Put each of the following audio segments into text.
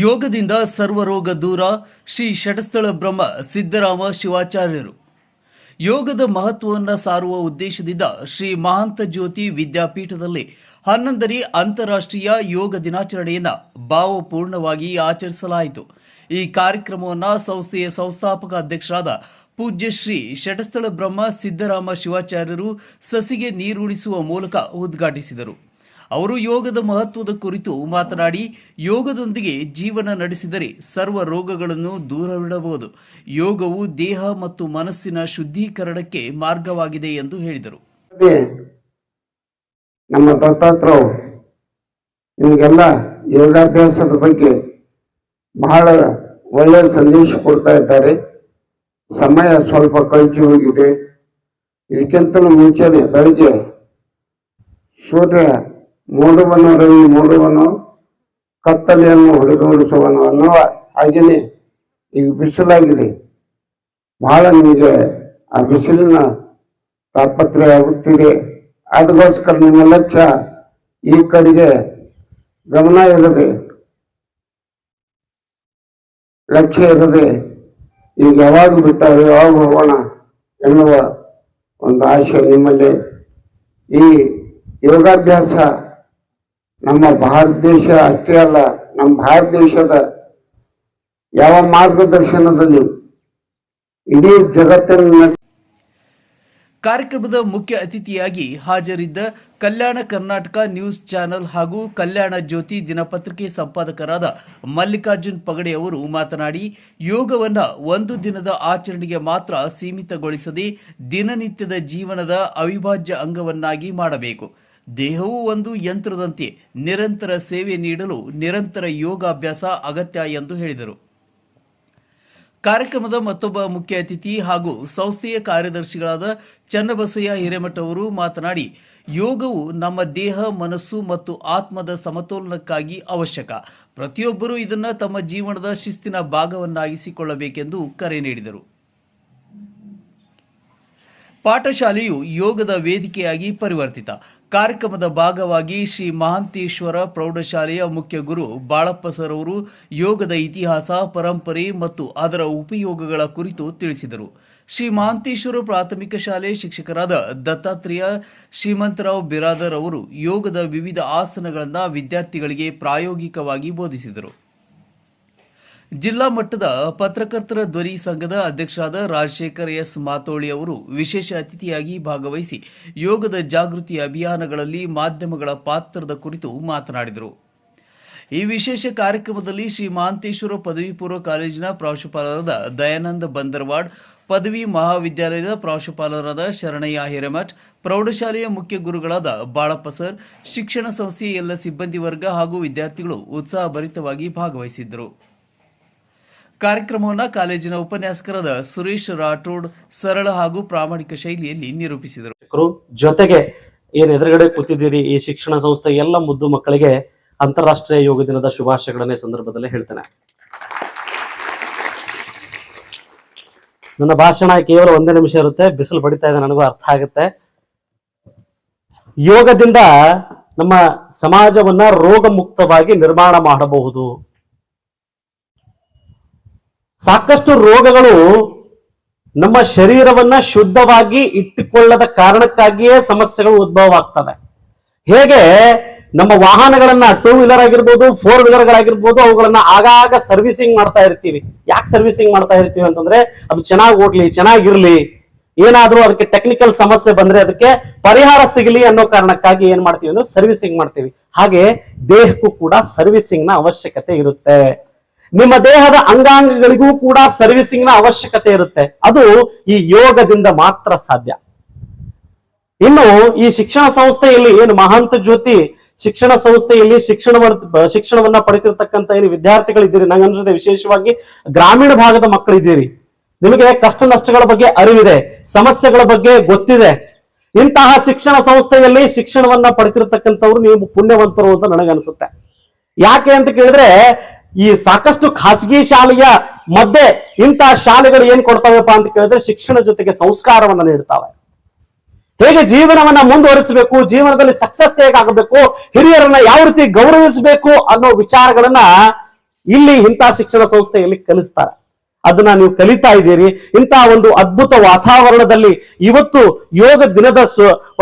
ಯೋಗದಿಂದ ಸರ್ವರೋಗ ದೂರ ಶ್ರೀ ಶಟಸ್ಥಳ ಬ್ರಹ್ಮ ಸಿದ್ದರಾಮ ಶಿವಾಚಾರ್ಯರು. ಯೋಗದ ಮಹತ್ವವನ್ನು ಸಾರುವ ಉದ್ದೇಶದಿಂದ ಶ್ರೀ ಮಹಾಂತ ಜ್ಯೋತಿ ವಿದ್ಯಾಪೀಠದಲ್ಲಿ 11ನೇ ಅಂತಾರಾಷ್ಟ್ರೀಯ ಯೋಗ ದಿನಾಚರಣೆಯನ್ನು ಭಾವಪೂರ್ಣವಾಗಿ ಆಚರಿಸಲಾಯಿತು. ಈ ಕಾರ್ಯಕ್ರಮವನ್ನು ಸಂಸ್ಥೆಯ ಸಂಸ್ಥಾಪಕ ಅಧ್ಯಕ್ಷರಾದ ಪೂಜ್ಯ ಶ್ರೀ ಶಟಸ್ಥಳ ಬ್ರಹ್ಮ ಸಿದ್ದರಾಮ ಶಿವಾಚಾರ್ಯರು ಸಸಿಗೆ ನೀರುಣಿಸುವ ಮೂಲಕ ಉದ್ಘಾಟಿಸಿದರು. ಅವರು ಯೋಗದ ಮಹತ್ವದ ಕುರಿತು ಮಾತನಾಡಿ, ಯೋಗದೊಂದಿಗೆ ಜೀವನ ನಡೆಸಿದರೆ ಸರ್ವ ರೋಗಗಳನ್ನು ದೂರವಿಡಬಹುದು. ಯೋಗವು ದೇಹ ಮತ್ತು ಮನಸ್ಸಿನ ಶುದ್ಧೀಕರಣಕ್ಕೆ ಮಾರ್ಗವಾಗಿದೆ ಎಂದು ಹೇಳಿದರು. ನಮ್ಮ ದತ್ತಾತ್ರರು ನಿಮಗೆಲ್ಲ ಯೋಗಾಭ್ಯಾಸದ ಬಗ್ಗೆ ಬಹಳ ಒಳ್ಳೆಯ ಸಂದೇಶ ಕೊಡ್ತಾ ಇದ್ದಾರೆ. ಸಮಯ ಸ್ವಲ್ಪ ಕಳೆದು ಹೋಗಿದೆ. ಇದಕ್ಕಿಂತಲೂ ಮುಂಚೆನೆ ಬೆಳಿಗ್ಗೆ ಸೂರ್ಯ ಮೂಡುವನು ರವಿ ಮೂಡುವನು ಕತ್ತಲೆಯನ್ನು ಹೊಡೆದೋಡಿಸುವನು ಅನ್ನುವ ಹಾಗೆಯೇ ಈಗ ಬಿಸಿಲಾಗಿದೆ. ಬಹಳ ನಿಮಗೆ ಆ ಬಿಸಿಲಿನ ತಾಪತ್ರೆ ಆಗುತ್ತಿದೆ. ಅದಕ್ಕೋಸ್ಕರ ನಿಮ್ಮ ಈ ಕಡೆಗೆ ಗಮನ ಇರದೆ, ಲಕ್ಷ್ಯ ಇರದೆ ಈಗ ಯಾವಾಗ ಬಿಟ್ಟಾರೆ ಯಾವಾಗ ಹೋಗೋಣ ಎನ್ನುವ ಒಂದು ಆಶೆ ನಿಮ್ಮಲ್ಲಿ. ಈ ಯೋಗಾಭ್ಯಾಸ ನಮ್ಮ ಭಾರತ ದೇಶ ಅಷ್ಟೇ ಅಲ್ಲ, ನಮ್ಮ ಭಾರತ ದೇಶದ ಯಾವ ಮಾರ್ಗದರ್ಶನದಲ್ಲಿ ಇಡೀ ಜಗತ್ತಿನ ಕಾರ್ಯಕ್ರಮದ ಮುಖ್ಯ ಅತಿಥಿಯಾಗಿ ಹಾಜರಿದ್ದ ಕಲ್ಯಾಣ ಕರ್ನಾಟಕ ನ್ಯೂಸ್ ಚಾನೆಲ್ ಹಾಗೂ ಕಲ್ಯಾಣ ಜ್ಯೋತಿ ದಿನಪತ್ರಿಕೆ ಸಂಪಾದಕರಾದ ಮಲ್ಲಿಕಾರ್ಜುನ್ ಪಗಡೆ ಅವರು ಮಾತನಾಡಿ, ಯೋಗವನ್ನು ಒಂದು ದಿನದ ಆಚರಣೆಗೆ ಮಾತ್ರ ಸೀಮಿತಗೊಳಿಸದೆ ದಿನನಿತ್ಯದ ಜೀವನದ ಅವಿಭಾಜ್ಯ ಅಂಗವನ್ನಾಗಿ ಮಾಡಬೇಕು. ದೇಹವು ಒಂದು ಯಂತ್ರದಂತೆ ನಿರಂತರ ಸೇವೆ ನೀಡಲು ನಿರಂತರ ಯೋಗಾಭ್ಯಾಸ ಅಗತ್ಯ ಎಂದು ಹೇಳಿದರು. ಕಾರ್ಯಕ್ರಮದ ಮತ್ತೊಬ್ಬ ಮುಖ್ಯ ಅತಿಥಿ ಹಾಗೂ ಸಂಸ್ಥೆಯ ಕಾರ್ಯದರ್ಶಿಗಳಾದ ಚನ್ನಬಸಯ್ಯ ಹಿರೇಮಠ ಅವರು ಮಾತನಾಡಿ, ಯೋಗವು ನಮ್ಮ ದೇಹ, ಮನಸ್ಸು ಮತ್ತು ಆತ್ಮದ ಸಮತೋಲನಕ್ಕಾಗಿ ಅವಶ್ಯಕ. ಪ್ರತಿಯೊಬ್ಬರೂ ಇದನ್ನು ತಮ್ಮ ಜೀವನದ ಶಿಸ್ತಿನ ಭಾಗವನ್ನಾಗಿಸಿಕೊಳ್ಳಬೇಕೆಂದು ಕರೆ ನೀಡಿದರು. ಪಾಠಶಾಲೆಯು ಯೋಗದ ವೇದಿಕೆಯಾಗಿ ಪರಿವರ್ತಿತ. ಕಾರ್ಯಕ್ರಮದ ಭಾಗವಾಗಿ ಶ್ರೀ ಮಹಾಂತೇಶ್ವರ ಪ್ರೌಢಶಾಲೆಯ ಮುಖ್ಯ ಗುರು ಬಾಳಪ್ಪ ಸರ್ ಅವರು ಯೋಗದ ಇತಿಹಾಸ, ಪರಂಪರೆ ಮತ್ತು ಅದರ ಉಪಯೋಗಗಳ ಕುರಿತು ತಿಳಿಸಿದರು. ಶ್ರೀ ಮಹಾಂತೇಶ್ವರ ಪ್ರಾಥಮಿಕ ಶಾಲೆ ಶಿಕ್ಷಕರಾದ ದತ್ತಾತ್ರೇಯ ಶ್ರೀಮಂತರಾವ್ ಬಿರಾದರ್ ಅವರು ಯೋಗದ ವಿವಿಧ ಆಸನಗಳನ್ನು ವಿದ್ಯಾರ್ಥಿಗಳಿಗೆ ಪ್ರಾಯೋಗಿಕವಾಗಿ ಬೋಧಿಸಿದರು. ಜಿಲ್ಲಾ ಮಟ್ಟದ ಪತ್ರಕರ್ತರ ಧ್ವನಿ ಸಂಘದ ಅಧ್ಯಕ್ಷರಾದ ರಾಜಶೇಖರ್ ಎಸ್ ಮಾತೋಳಿ ಅವರು ವಿಶೇಷ ಅತಿಥಿಯಾಗಿ ಭಾಗವಹಿಸಿ ಯೋಗದ ಜಾಗೃತಿ ಅಭಿಯಾನಗಳಲ್ಲಿ ಮಾಧ್ಯಮಗಳ ಪಾತ್ರದ ಕುರಿತು ಮಾತನಾಡಿದರು. ಈ ವಿಶೇಷ ಕಾರ್ಯಕ್ರಮದಲ್ಲಿ ಶ್ರೀ ಮಹಾಂತೇಶ್ವರ ಪದವಿ ಪೂರ್ವ ಕಾಲೇಜಿನ ಪ್ರಾಂಶುಪಾಲರಾದ ದಯಾನಂದ ಬಂದರ್ವಾಡ್, ಪದವಿ ಮಹಾವಿದ್ಯಾಲಯದ ಪ್ರಾಂಶುಪಾಲರಾದ ಶರಣಯ್ಯ ಹಿರೇಮಠ್, ಪ್ರೌಢಶಾಲೆಯ ಮುಖ್ಯ ಗುರುಗಳಾದ ಬಾಳಪ್ಪ ಸರ್, ಶಿಕ್ಷಣ ಸಂಸ್ಥೆಯ ಎಲ್ಲ ಸಿಬ್ಬಂದಿ ವರ್ಗ ಹಾಗೂ ವಿದ್ಯಾರ್ಥಿಗಳು ಉತ್ಸಾಹಭರಿತವಾಗಿ ಭಾಗವಹಿಸಿದ್ದರು. ಕಾರ್ಯಕ್ರಮವನ್ನು ಕಾಲೇಜಿನ ಉಪನ್ಯಾಸಕರಾದ ಸುರೇಶ್ ರಾಠೋಡ್ ಸರಳ ಹಾಗೂ ಪ್ರಾಮಾಣಿಕ ಶೈಲಿಯಲ್ಲಿ ನಿರೂಪಿಸಿದರು. ಜೊತೆಗೆ ಏನ್ ಎದುರುಗಡೆ ಕೂತಿದ್ದೀರಿ, ಈ ಶಿಕ್ಷಣ ಸಂಸ್ಥೆ ಎಲ್ಲ ಮುದ್ದು ಮಕ್ಕಳಿಗೆ ಅಂತಾರಾಷ್ಟ್ರೀಯ ಯೋಗ ದಿನದ ಶುಭಾಶಯಗಳನ್ನೇ ಸಂದರ್ಭದಲ್ಲಿ ಹೇಳ್ತೇನೆ. ನನ್ನ ಭಾಷಣ ಕೇವಲ 1 ನಿಮಿಷ ಇರುತ್ತೆ. ಬಿಸಿಲು ಬಡಿತಾ ಇದೆ, ನನಗೂ ಅರ್ಥ ಆಗುತ್ತೆ. ಯೋಗದಿಂದ ನಮ್ಮ ಸಮಾಜವನ್ನ ರೋಗ ಮುಕ್ತವಾಗಿ ನಿರ್ಮಾಣ ಮಾಡಬಹುದು. ಸಾಕಷ್ಟು ರೋಗಗಳು ನಮ್ಮ ಶರೀರವನ್ನ ಶುದ್ಧವಾಗಿ ಇಟ್ಟುಕೊಳ್ಳದ ಕಾರಣಕ್ಕಾಗಿಯೇ ಸಮಸ್ಯೆಗಳು ಉದ್ಭವ ಆಗ್ತವೆ. ಹೇಗೆ ನಮ್ಮ ವಾಹನಗಳನ್ನ 2 ವೀಲರ್ ಆಗಿರ್ಬೋದು, 4 ವೀಲರ್ಗಳಾಗಿರ್ಬೋದು, ಅವುಗಳನ್ನ ಆಗಾಗ ಸರ್ವಿಸಿಂಗ್ ಮಾಡ್ತಾ ಇರ್ತೀವಿ. ಯಾಕೆ ಸರ್ವಿಸಿಂಗ್ ಮಾಡ್ತಾ ಇರ್ತೀವಿ ಅಂತಂದ್ರೆ ಅದು ಚೆನ್ನಾಗಿ ಓಡ್ಲಿ, ಚೆನ್ನಾಗಿರ್ಲಿ, ಏನಾದ್ರೂ ಅದಕ್ಕೆ ಟೆಕ್ನಿಕಲ್ ಸಮಸ್ಯೆ ಬಂದ್ರೆ ಅದಕ್ಕೆ ಪರಿಹಾರ ಸಿಗಲಿ ಅನ್ನೋ ಕಾರಣಕ್ಕಾಗಿ ಏನ್ ಮಾಡ್ತೀವಿ ಅಂದ್ರೆ ಸರ್ವಿಸಿಂಗ್ ಮಾಡ್ತೀವಿ. ಹಾಗೆ ದೇಹಕ್ಕೂ ಕೂಡ ಸರ್ವಿಸಿಂಗ್ ನ ಅವಶ್ಯಕತೆ ಇರುತ್ತೆ. ನಿಮ್ಮ ದೇಹದ ಅಂಗಾಂಗಗಳಿಗೂ ಕೂಡ ಸರ್ವಿಸಿಂಗ್ ನ ಅವಶ್ಯಕತೆ ಇರುತ್ತೆ. ಅದು ಈ ಯೋಗದಿಂದ ಮಾತ್ರ ಸಾಧ್ಯ. ಇನ್ನು ಈ ಶಿಕ್ಷಣ ಸಂಸ್ಥೆಯಲ್ಲಿ ಏನು ಮಹಾಂತ ಜ್ಯೋತಿ ಶಿಕ್ಷಣ ಸಂಸ್ಥೆಯಲ್ಲಿ ಶಿಕ್ಷಣವನ್ನ ಪಡೆತಿರ್ತಕ್ಕಂಥ ಏನು ವಿದ್ಯಾರ್ಥಿಗಳಿದ್ದೀರಿ, ನಂಗೆ ಅನ್ಸುತ್ತೆ ವಿಶೇಷವಾಗಿ ಗ್ರಾಮೀಣ ಭಾಗದ ಮಕ್ಕಳಿದ್ದೀರಿ. ನಿಮಗೆ ಕಷ್ಟ ನಷ್ಟಗಳ ಬಗ್ಗೆ ಅರಿವಿದೆ, ಸಮಸ್ಯೆಗಳ ಬಗ್ಗೆ ಗೊತ್ತಿದೆ. ಇಂತಹ ಶಿಕ್ಷಣ ಸಂಸ್ಥೆಯಲ್ಲಿ ಶಿಕ್ಷಣವನ್ನ ಪಡೆತಿರ್ತಕ್ಕಂಥವ್ರು ನೀವು ಪುಣ್ಯವಂತರು ಅಂತ ನನಗನ್ಸುತ್ತೆ. ಯಾಕೆ ಅಂತ ಕೇಳಿದ್ರೆ, ಈ ಸಾಕಷ್ಟು ಖಾಸಗಿ ಶಾಲೆಯ ಮಧ್ಯೆ ಇಂತಹ ಶಾಲೆಗಳು ಏನ್ ಕೊಡ್ತಾವಪ್ಪ ಅಂತ ಕೇಳಿದ್ರೆ ಶಿಕ್ಷಣ ಜೊತೆಗೆ ಸಂಸ್ಕಾರವನ್ನ ನೀಡ್ತಾವೆ. ಹೇಗೆ ಜೀವನವನ್ನ ಮುಂದುವರಿಸಬೇಕು, ಜೀವನದಲ್ಲಿ ಸಕ್ಸಸ್ ಹೇಗಾಗಬೇಕು, ಹಿರಿಯರನ್ನ ಯಾವ ರೀತಿ ಗೌರವಿಸಬೇಕು ಅನ್ನೋ ವಿಚಾರಗಳನ್ನ ಇಲ್ಲಿ ಇಂಥ ಶಿಕ್ಷಣ ಸಂಸ್ಥೆಯಲ್ಲಿ ಕಲಿಸ್ತಾರೆ. ಅದನ್ನ ನೀವು ಕಲಿತಾ ಇದ್ದೀರಿ. ಇಂತಹ ಒಂದು ಅದ್ಭುತ ವಾತಾವರಣದಲ್ಲಿ ಇವತ್ತು ಯೋಗ ದಿನದ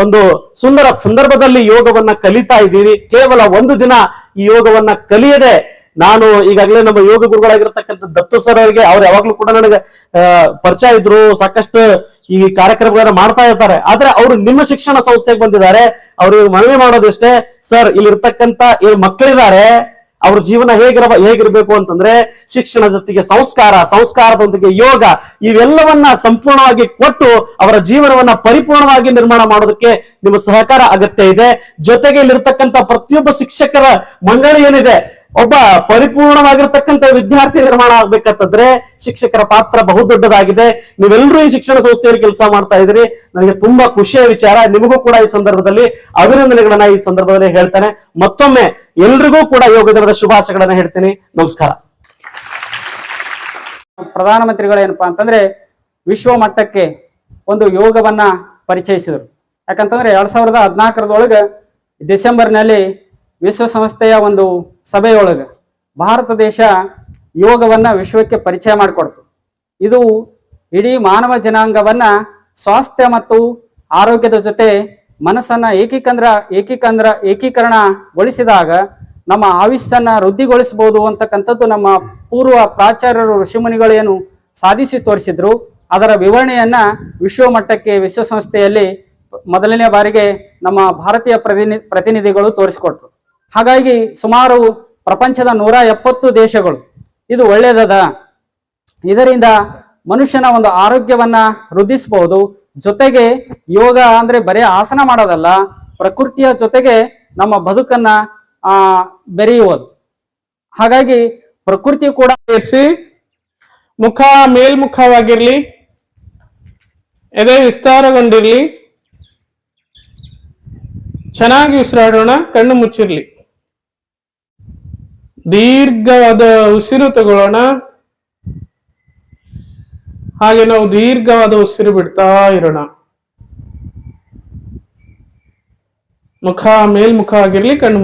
ಒಂದು ಸುಂದರ ಸಂದರ್ಭದಲ್ಲಿ ಯೋಗವನ್ನ ಕಲಿತಾ ಇದ್ದೀರಿ. ಕೇವಲ ಒಂದು ದಿನ ಈ ಯೋಗವನ್ನ ಕಲಿಯದೆ ನಾನು ಈಗಾಗಲೇ ನಮ್ಮ ಯೋಗ ಗುರುಗಳಾಗಿರ್ತಕ್ಕಂಥ ದತ್ತು ಸರ್ ಅವರಿಗೆ ಅವ್ರು ಯಾವಾಗ್ಲೂ ಕೂಡ ನನಗೆ ಪರಿಚಯ ಇದ್ರು, ಸಾಕಷ್ಟು ಈ ಕಾರ್ಯಕ್ರಮಗಳನ್ನ ಮಾಡ್ತಾ ಇರ್ತಾರೆ. ಆದ್ರೆ ಅವರು ನಿಮ್ಮ ಶಿಕ್ಷಣ ಸಂಸ್ಥೆಗೆ ಬಂದಿದ್ದಾರೆ. ಅವ್ರಿಗೆ ಮನವಿ ಮಾಡೋದಿಷ್ಟೇ, ಸರ್ ಇಲ್ಲಿರ್ತಕ್ಕಂಥ ಮಕ್ಕಳಿದ್ದಾರೆ, ಅವ್ರ ಜೀವನ ಹೇಗಿರ್ಬೇಕು ಅಂತಂದ್ರೆ ಶಿಕ್ಷಣ ಜೊತೆಗೆ ಸಂಸ್ಕಾರದೊಂದಿಗೆ ಯೋಗ ಇವೆಲ್ಲವನ್ನ ಸಂಪೂರ್ಣವಾಗಿ ಕೊಟ್ಟು ಅವರ ಜೀವನವನ್ನ ಪರಿಪೂರ್ಣವಾಗಿ ನಿರ್ಮಾಣ ಮಾಡೋದಕ್ಕೆ ನಿಮ್ಮ ಸಹಕಾರ ಅಗತ್ಯ ಇದೆ. ಜೊತೆಗೆ ಇಲ್ಲಿರ್ತಕ್ಕಂಥ ಪ್ರತಿಯೊಬ್ಬ ಶಿಕ್ಷಕರ ಮಂಡಳಿ ಏನಿದೆ, ಒಬ್ಬ ಪರಿಪೂರ್ಣವಾಗಿರ್ತಕ್ಕಂಥ ವಿದ್ಯಾರ್ಥಿ ನಿರ್ಮಾಣ ಆಗ್ಬೇಕಂತಂದ್ರೆ ಶಿಕ್ಷಕರ ಪಾತ್ರ ಬಹುದೊಡ್ಡದಾಗಿದೆ. ನೀವೆಲ್ಲರೂ ಈ ಶಿಕ್ಷಣ ಸಂಸ್ಥೆಯಲ್ಲಿ ಕೆಲಸ ಮಾಡ್ತಾ ಇದ್ರಿ, ನನಗೆ ತುಂಬಾ ಖುಷಿಯ ವಿಚಾರ. ನಿಮಗೂ ಕೂಡ ಈ ಸಂದರ್ಭದಲ್ಲಿ ಅಭಿನಂದನೆಗಳನ್ನ ಈ ಸಂದರ್ಭದಲ್ಲಿ ಹೇಳ್ತೇನೆ. ಮತ್ತೊಮ್ಮೆ ಎಲ್ರಿಗೂ ಕೂಡ ಯೋಗ ದಿನದ ಶುಭಾಶಯಗಳನ್ನ ಹೇಳ್ತೀನಿ. ನಮಸ್ಕಾರ. ಪ್ರಧಾನಮಂತ್ರಿಗಳೇನಪ್ಪಾ ಅಂತಂದ್ರೆ ವಿಶ್ವ ಮಟ್ಟಕ್ಕೆ ಒಂದು ಯೋಗವನ್ನ ಪರಿಚಯಿಸಿದರು. ಯಾಕಂತಂದ್ರೆ 2014 ಡಿಸೆಂಬರ್ನಲ್ಲಿ ವಿಶ್ವಸಂಸ್ಥೆಯ ಒಂದು ಸಭೆಯೊಳಗ ಭಾರತ ದೇಶ ಯೋಗವನ್ನ ವಿಶ್ವಕ್ಕೆ ಪರಿಚಯ ಮಾಡಿಕೊಡ್ತು. ಇದು ಇಡೀ ಮಾನವ ಜನಾಂಗವನ್ನ ಸ್ವಾಸ್ಥ್ಯ ಮತ್ತು ಆರೋಗ್ಯದ ಜೊತೆ ಮನಸ್ಸನ್ನ ಏಕೀಕರಣಗೊಳಿಸಿದಾಗ ನಮ್ಮ ಆಯುಷ್ಯನ್ನ ವೃದ್ಧಿಗೊಳಿಸಬಹುದು ಅಂತಕ್ಕಂಥದ್ದು ನಮ್ಮ ಪೂರ್ವ ಪ್ರಾಚಾರ್ಯರು ಋಷಿಮುನಿಗಳೇನು ಸಾಧಿಸಿ ತೋರಿಸಿದ್ರು. ಅದರ ವಿವರಣೆಯನ್ನ ವಿಶ್ವ ಮಟ್ಟಕ್ಕೆ ವಿಶ್ವಸಂಸ್ಥೆಯಲ್ಲಿ ಮೊದಲನೇ ಬಾರಿಗೆ ನಮ್ಮ ಭಾರತೀಯ ಪ್ರತಿನಿಧಿಗಳು ತೋರಿಸಿಕೊಟ್ರು. ಹಾಗಾಗಿ ಸುಮಾರು ಪ್ರಪಂಚದ 170 ದೇಶಗಳು ಇದು ಒಳ್ಳೆಯದದ, ಇದರಿಂದ ಮನುಷ್ಯನ ಒಂದು ಆರೋಗ್ಯವನ್ನ ವೃದ್ಧಿಸಬಹುದು, ಜೊತೆಗೆ ಯೋಗ ಅಂದ್ರೆ ಬರೀ ಆಸನ ಮಾಡೋದಲ್ಲ, ಪ್ರಕೃತಿಯ ಜೊತೆಗೆ ನಮ್ಮ ಬದುಕನ್ನ ಬೆರೆಯುವುದು. ಹಾಗಾಗಿ ಪ್ರಕೃತಿ ಕೂಡ ಮುಖ ಮೇಲ್ಮುಖವಾಗಿರ್ಲಿ, ಎದೆ ವಿಸ್ತಾರಗೊಂಡಿರ್ಲಿ, ಚೆನ್ನಾಗಿ ಉಸಿರಾಡೋಣ, ಕಣ್ಣು ಮುಚ್ಚಿರ್ಲಿ, ದೀರ್ಘವಾದ ಉಸಿರು ತಗೊಳ್ಳೋಣ. ಹಾಗೆ ನಾವು ದೀರ್ಘವಾದ ಉಸಿರು ಬಿಡ್ತಾ ಇರೋಣ. ಮುಖ ಮೇಲ್ಮುಖ ಆಗಿರ್ಲಿ, ಕಣ್ಣು ಮುಚ್ಚಿ.